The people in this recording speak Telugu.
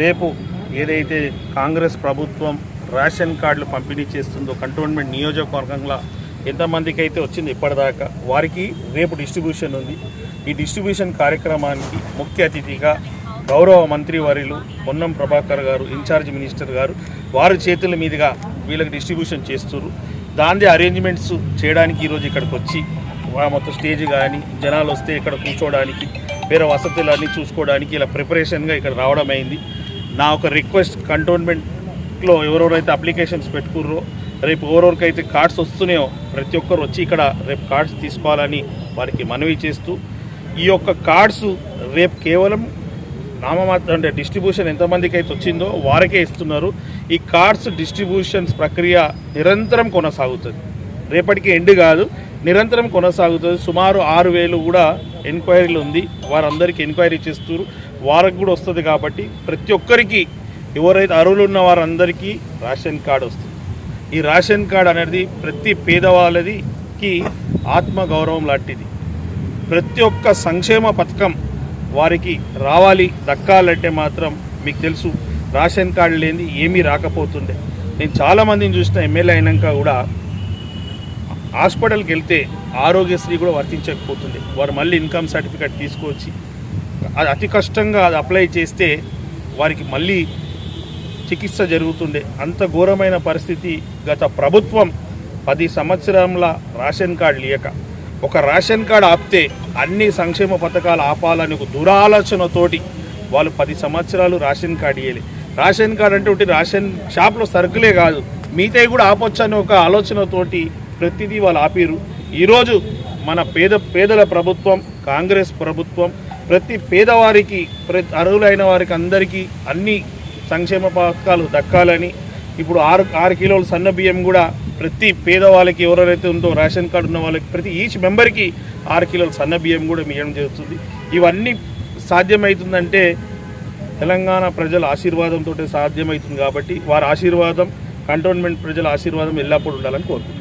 రేపు ఏదైతే కాంగ్రెస్ ప్రభుత్వం రేషన్ కార్డులు పంపిణీ చేస్తుందో కంటోన్మెంట్ నియోజకవర్గంలో ఎంతమందికి అయితే వచ్చింది ఇప్పటిదాకా వారికి రేపు డిస్ట్రిబ్యూషన్ ఉంది. ఈ డిస్ట్రిబ్యూషన్ కార్యక్రమానికి ముఖ్య అతిథిగా గౌరవ మంత్రి వర్యులు పొన్నం ప్రభాకర్ గారు, ఇన్ఛార్జ్ మినిస్టర్ గారు, వారి చేతుల మీదుగా వీళ్ళకి డిస్ట్రిబ్యూషన్ చేస్తున్నారు. దాని అరేంజ్మెంట్స్ చేయడానికి ఈరోజు ఇక్కడికి వచ్చి మొత్తం స్టేజ్ కానీ జనాలు వస్తే ఇక్కడ కూర్చోవడానికి వేరే వసతులన్నీ చూసుకోవడానికి ఇలా ప్రిపరేషన్గా ఇక్కడ రావడం అయింది. నా ఒక రిక్వెస్ట్, కంటోన్మెంట్లో ఎవరెవరైతే అప్లికేషన్స్ పెట్టుకుర్రో రేపు ఎవరెవరికైతే కార్డ్స్ వస్తున్నాయో ప్రతి ఒక్కరు వచ్చి ఇక్కడ రేపు కార్డ్స్ తీసుకోవాలని వారికి మనవి చేస్తూ, ఈ యొక్క కార్డ్స్ రేపు కేవలం నామమాత్రం అంటే డిస్ట్రిబ్యూషన్ ఎంతమందికి అయితే వచ్చిందో వారికే ఇస్తున్నారు. ఈ కార్డ్స్ డిస్ట్రిబ్యూషన్స్ ప్రక్రియ నిరంతరం కొనసాగుతుంది. రేపటికి ఎండ్ కాదు, నిరంతరం కొనసాగుతుంది. సుమారు 6,000 కూడా ఎంక్వైరీలు ఉంది, వారందరికీ ఎంక్వైరీ చేస్తున్నారు. వారికి కూడా వస్తుంది కాబట్టి ప్రతి ఒక్కరికి ఎవరైతే అర్హులు ఉన్న వారందరికీ రేషన్ కార్డు వస్తుంది. ఈ రేషన్ కార్డు అనేది ప్రతి పేదవాళ్ళకి ఆత్మగౌరవం లాంటిది. ప్రతి ఒక్క సంక్షేమ పథకం వారికి రావాలి, దక్కాలంటే మాత్రం మీకు తెలుసు రేషన్ కార్డు లేని ఏమీ రాకపోతుండే. నేను చాలామందిని చూసిన ఎమ్మెల్యే అయినాక కూడా హాస్పిటల్కి వెళ్తే ఆరోగ్యశ్రీ కూడా వర్తించకపోతుంది. వారు మళ్ళీ ఇన్కమ్ సర్టిఫికేట్ తీసుకొచ్చి అది అతి కష్టంగా అది అప్లై చేస్తే వారికి మళ్ళీ చికిత్స జరుగుతుండే. అంత ఘోరమైన పరిస్థితి. గత ప్రభుత్వం 10 సంవత్సరాల రేషన్ కార్డు లేక ఒక రేషన్ కార్డు ఆపితే అన్ని సంక్షేమ పథకాలు ఆపాలని ఒక దురాలోచనతోటి వాళ్ళు 10 సంవత్సరాలు రేషన్ కార్డు ఇవ్వలే. రేషన్ కార్డు అంటే ఒకటి రేషన్ షాప్లో సరుకులే కాదు, మిగతాయి కూడా ఆపొచ్చు అని ఒక ఆలోచనతోటి ప్రతిదీ వాళ్ళు ఆపిరు. ఈరోజు మన పేదల ప్రభుత్వం కాంగ్రెస్ ప్రభుత్వం ప్రతి పేదవారికి, ప్రతి అర్హులైన వారికి అందరికీ అన్ని సంక్షేమ పథకాలు దక్కాలని ఇప్పుడు 6 కిలోల సన్న బియ్యం కూడా ప్రతి పేదవాళ్ళకి ఎవరైతే ఉందో రేషన్ కార్డు ఉన్న వాళ్ళకి ప్రతి ఈచ్ మెంబర్కి 6 కిలోల సన్న బియ్యం కూడా ఇవ్వడం జరుగుతుంది. ఇవన్నీ సాధ్యమవుతుందంటే తెలంగాణ ప్రజల ఆశీర్వాదంతో సాధ్యమవుతుంది. కాబట్టి వారి ఆశీర్వాదం, కంటోన్మెంట్ ప్రజల ఆశీర్వాదం ఎల్లప్పుడూ ఉండాలని కోరుకుంటున్నాను.